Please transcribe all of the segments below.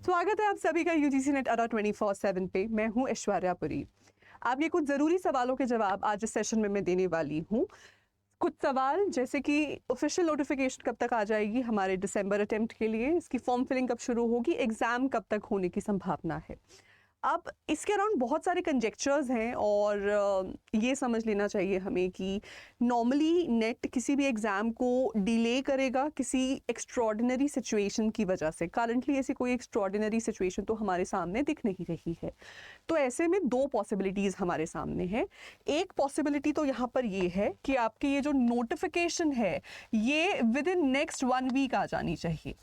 स्वागत है आप सभी का यूजीसी नेट अड्डा 24/7 पे। मैं हूं ऐश्वर्या पुरी। आपके कुछ ज़रूरी सवालों के जवाब आज इस सेशन में मैं देने वाली हूं। कुछ सवाल जैसे कि ऑफिशियल नोटिफिकेशन कब तक आ जाएगी हमारे दिसंबर अटेम्प्ट के लिए, इसकी फॉर्म फिलिंग कब शुरू होगी, एग्ज़ाम कब तक होने की संभावना है। अब इसके अराउंड बहुत सारे कंजेक्चर्स हैं और ये समझ लेना चाहिए हमें कि नॉर्मली नेट किसी भी एग्ज़ाम को डिले करेगा किसी एक्स्ट्रॉर्डिनरी सिचुएशन की वजह से। करंटली ऐसी कोई एक्स्ट्रॉर्डिनरी सिचुएशन तो हमारे सामने दिख नहीं रही है। तो ऐसे में दो पॉसिबिलिटीज़ हमारे सामने हैं। एक पॉसिबिलिटी तो यहाँ पर ये है कि आपकी ये जो नोटिफिकेशन है ये विद इन नेक्स्ट 1 वीक आ जानी चाहिए।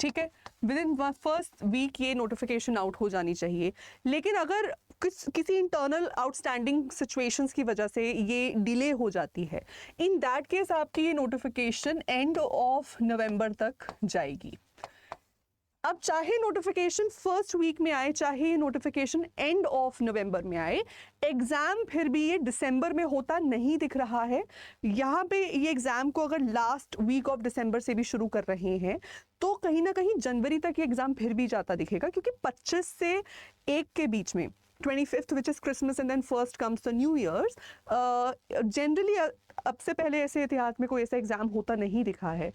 ठीक है, विद इन फर्स्ट वीक ये नोटिफिकेशन आउट हो जानी चाहिए। लेकिन अगर किसी इंटरनल आउटस्टैंडिंग सिचुएशंस की वजह से ये डिले हो जाती है, इन दैट केस आपकी ये नोटिफिकेशन एंड ऑफ नवंबर तक जाएगी। अब चाहे नोटिफिकेशन फर्स्ट वीक में आए, चाहे ये नोटिफिकेशन एंड ऑफ नवंबर में आए, एग्ज़ाम फिर भी ये दिसंबर में होता नहीं दिख रहा है। यहाँ पे ये एग्ज़ाम को अगर लास्ट वीक ऑफ दिसंबर से भी शुरू कर रहे हैं तो कहीं ना कहीं जनवरी तक ये एग्ज़ाम फिर भी जाता दिखेगा, क्योंकि 25 से 1 के बीच में 25th which is Christmas and then first comes the new years, generally अब से पहले ऐसे इतिहास में कोई ऐसा एग्ज़ाम होता नहीं दिखा है।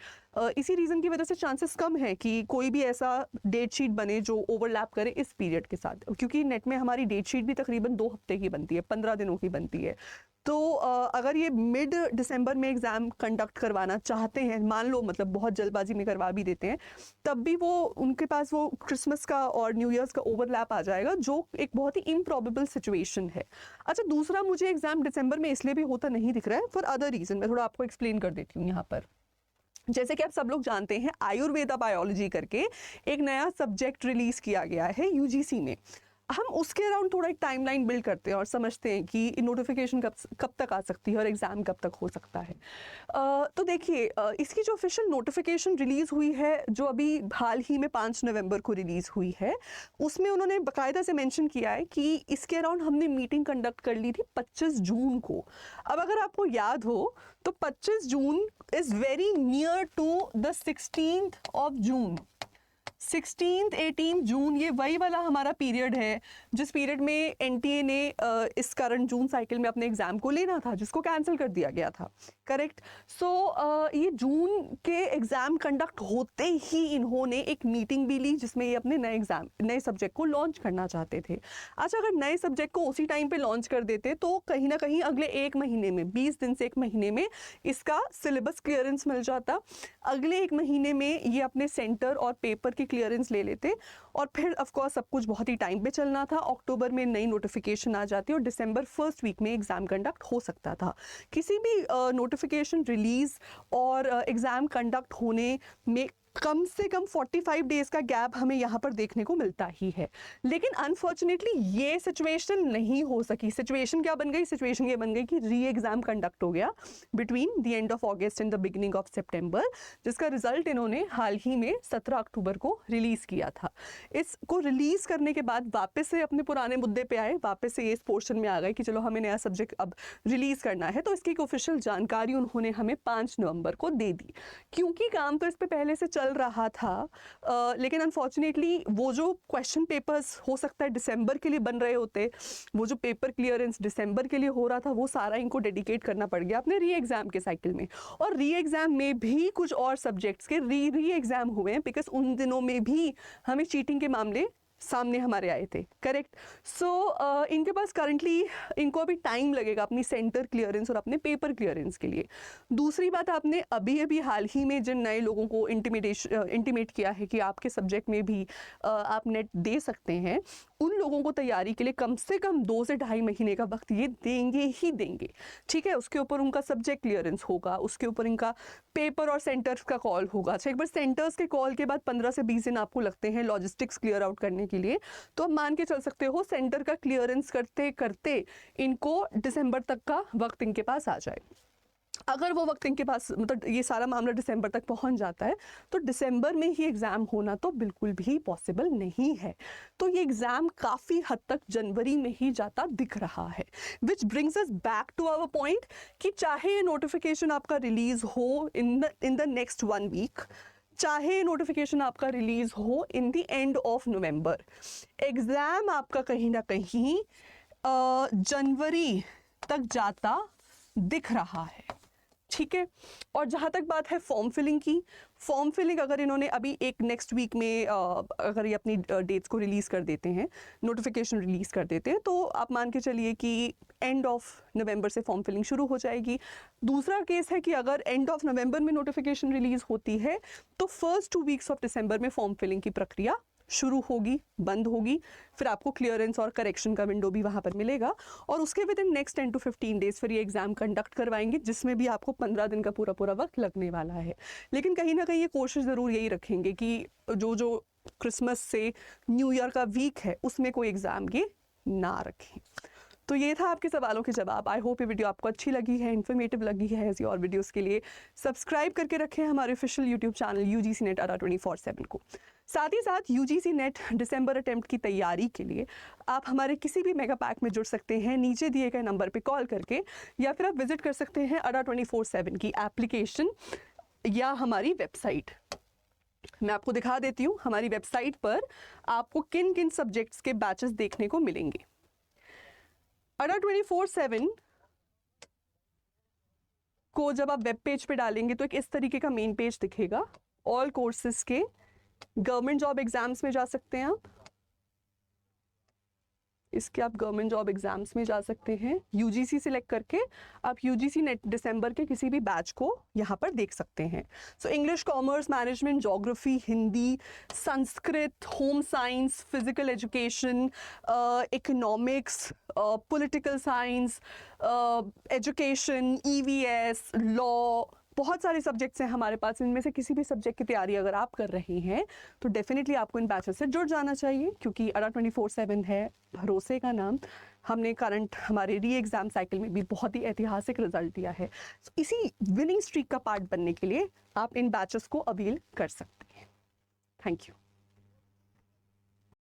इसी रीज़न की वजह से चांसेस कम है कि कोई भी ऐसा डेट शीट बने जो ओवरलैप करे इस पीरियड के साथ, क्योंकि नेट में हमारी डेट शीट भी तकरीबन 2 हफ्ते की बनती है, 15 दिनों की बनती है। तो अगर ये मिड दिसंबर में एग्ज़ाम कंडक्ट करवाना चाहते हैं, मान लो मतलब बहुत जल्दबाजी में करवा भी देते हैं, तब भी वो उनके पास वो क्रिसमस का और न्यू ईयर्स का ओवरलैप आ जाएगा, जो एक बहुत ही इम्प्रॉबेबल सिचुएशन है। अच्छा, दूसरा, मुझे एग्ज़ाम दिसंबर में इसलिए भी होता नहीं दिख रहा है फॉर अदर रीज़न। मैं थोड़ा आपको एक्सप्लेन कर देती हूँ यहाँ पर। जैसे कि आप सब लोग जानते हैं, आयुर्वेदा बायोलॉजी करके एक नया सब्जेक्ट रिलीज़ किया गया है यूजीसी में। हम उसके अराउंड थोड़ा एक टाइमलाइन बिल्ड करते हैं और समझते हैं कि नोटिफिकेशन कब तक आ सकती है और एग्ज़ाम कब तक हो सकता है। तो देखिए, इसकी जो ऑफिशियल नोटिफिकेशन रिलीज़ हुई है, जो अभी हाल ही में 5 नवंबर को रिलीज़ हुई है, उसमें उन्होंने बाकायदा से मेंशन किया है कि इसके अराउंड हमने मीटिंग कंडक्ट कर ली थी 25 जून को। अब अगर आपको याद हो तो 25 June is very near to the 16th of June. 16th 18 June ये वही वाला हमारा पीरियड है जिस पीरियड में एनटीए ने इस करंट जून साइकिल में अपने एग्ज़ाम को लेना था, जिसको कैंसिल कर दिया गया था। करेक्ट। सो ये जून के एग्ज़ाम कंडक्ट होते ही इन्होंने एक मीटिंग भी ली जिसमें ये अपने नए सब्जेक्ट को लॉन्च करना चाहते थे। अच्छा, अगर नए सब्जेक्ट को उसी टाइम पे लॉन्च कर देते तो कहीं ना कहीं अगले 1 महीने में, 20 दिन से 1 महीने में इसका सिलेबस क्लियरेंस मिल जाता। अगले 1 महीने में ये अपने सेंटर और पेपर की क्लियरेंस ले लेते और फिर ऑफ कोर्स सब कुछ बहुत ही टाइम पे चलना था। अक्टूबर में नई नोटिफिकेशन आ जाती और दिसंबर फर्स्ट वीक में एग्ज़ाम कंडक्ट हो सकता था। किसी भी नोटिफिकेशन रिलीज़ और एग्ज़ाम कंडक्ट होने में कम से कम 45 डेज़ का गैप हमें यहाँ पर देखने को मिलता ही है। लेकिन अनफॉर्चुनेटली ये सिचुएशन नहीं हो सकी। सिचुएशन क्या बन गई? सिचुएशन ये बन गई कि री एग्ज़ाम कंडक्ट हो गया between the end of August and the beginning of September, जिसका रिजल्ट इन्होंने हाल ही में 17 अक्टूबर को रिलीज़ किया था। इसको रिलीज़ करने के बाद वापस से अपने पुराने मुद्दे पे आए, वापस से इस पोर्शन में आ गए कि चलो हमें नया सब्जेक्ट अब रिलीज़ करना है। तो इसकी एक ऑफिशियल जानकारी उन्होंने हमें 5 नवंबर को दे दी। क्योंकि काम तो इस पर पहले से चल रहा था, लेकिन अनफॉर्चुनेटली वो जो क्वेश्चन पेपर्स हो सकता है दिसंबर के लिए बन रहे होते, वो जो पेपर क्लियरेंस दिसंबर के लिए हो रहा था, वो सारा इनको डेडिकेट करना पड़ गया अपने री एग्ज़ाम के साइकिल में। और री एग्ज़ाम में भी कुछ और सब्जेक्ट्स के री एग्ज़ाम हुए हैं, बिकॉज उन दिनों में भी हमें चीटिंग के मामले सामने हमारे आए थे। करेक्ट। सो इनके पास करंटली इनको अभी टाइम लगेगा अपनी सेंटर क्लियरेंस और अपने पेपर क्लियरेंस के लिए। दूसरी बात, आपने अभी हाल ही में जिन नए लोगों को इंटीमेट किया है कि आपके सब्जेक्ट में भी आप नेट दे सकते हैं, उन लोगों को तैयारी के लिए कम से कम 2 से 2.5 महीने का वक्त ये देंगे ही देंगे। ठीक है, उसके ऊपर उनका सब्जेक्ट क्लियरेंस होगा, उसके ऊपर इनका पेपर और सेंटर्स का कॉल होगा। अच्छा, एक बार सेंटर्स के कॉल के बाद 15 से 20 दिन आपको लगते हैं लॉजिस्टिक्स क्लियर आउट करने के लिए, तो आप मान के चल सकते हो सेंटर का क्लियरेंस करते करते इनको दिसंबर तक का वक्त इनके पास आ जाए। अगर वो वक्त इनके पास, मतलब ये सारा मामला दिसंबर तक पहुंच जाता है, तो दिसंबर में ही एग्ज़ाम होना तो बिल्कुल भी पॉसिबल नहीं है। तो ये एग्ज़ाम काफ़ी हद तक जनवरी में ही जाता दिख रहा है। Which brings us back to our point कि चाहे ये नोटिफिकेशन आपका रिलीज़ हो इन द नेक्स्ट 1 वीक, चाहे नोटिफिकेशन आपका रिलीज हो in the end of November, exam आपका कहीं ना कहीं जनवरी तक जाता दिख रहा है, ठीक है। और जहाँ तक बात है फॉर्म फिलिंग की, फॉर्म फिलिंग अगर इन्होंने अभी एक नेक्स्ट वीक में अगर ये अपनी डेट्स को रिलीज़ कर देते हैं, नोटिफिकेशन रिलीज़ कर देते हैं, तो आप मान के चलिए कि एंड ऑफ नवंबर से फॉर्म फिलिंग शुरू हो जाएगी। दूसरा केस है कि अगर एंड ऑफ नवंबर में नोटिफिकेशन रिलीज़ होती है तो फर्स्ट 2 वीक्स ऑफ दिसंबर में फॉर्म फिलिंग की प्रक्रिया शुरू होगी, बंद होगी, फिर आपको क्लियरेंस और करेक्शन का विंडो भी वहाँ पर मिलेगा, और उसके with in next 10 to 15 days फिर ये एग्ज़ाम कंडक्ट करवाएंगे, जिसमें भी आपको 15 दिन का पूरा वक्त लगने वाला है। लेकिन कहीं ना कहीं ये कोशिश ज़रूर यही रखेंगे कि जो क्रिसमस से न्यू ईयर का वीक है उसमें कोई एग्ज़ाम ये ना रखें। तो ये था आपके सवालों के जवाब। आई होप ये वीडियो आपको अच्छी लगी है, इन्फॉर्मेटिव लगी है। ऐसी और वीडियोस के लिए सब्सक्राइब करके रखें हमारे official YouTube channel UGC NET ADA 24/7 को। साथ ही साथ UGC NET दिसंबर अटेम्प्ट की तैयारी के लिए आप हमारे किसी भी मेगा पैक में जुड़ सकते हैं नीचे दिए गए नंबर पर कॉल करके, या फिर आप विजिट कर सकते हैं ADA 24/7 की एप्लीकेशन या हमारी वेबसाइट। मैं आपको दिखा देती हूँ हमारी वेबसाइट पर आपको किन किन सब्जेक्ट्स के बैचेस देखने को मिलेंगे। ADA 24/7 को जब आप वेब पेज पे डालेंगे तो एक इस तरीके का मेन पेज दिखेगा। ऑल कोर्सेज के गवर्नमेंट जॉब एग्जाम्स में जा सकते हैं आप, इसके आप गवर्नमेंट जॉब एग्जाम्स में जा सकते हैं। UGC सिलेक्ट करके आप UGC NET दिसंबर के किसी भी बैच को यहाँ पर देख सकते हैं। So English, commerce, management, geography, Hindi, Sanskrit, home science, physical education, economics, political science, education, EVS, law, बहुत सारे सब्जेक्ट्स हैं हमारे पास। इनमें से किसी भी सब्जेक्ट की तैयारी अगर आप कर रहे हैं तो डेफिनेटली आपको इन बैचेस से जुड़ जाना चाहिए, क्योंकि ADA 24/7 है भरोसे का नाम। हमने करंट हमारे री एग्ज़ाम साइकिल में भी बहुत ही ऐतिहासिक रिजल्ट दिया है। इसी विनिंग स्ट्रीक का पार्ट बनने के लिए आप इन बैचेस को अवेल कर सकते हैं। Thank you.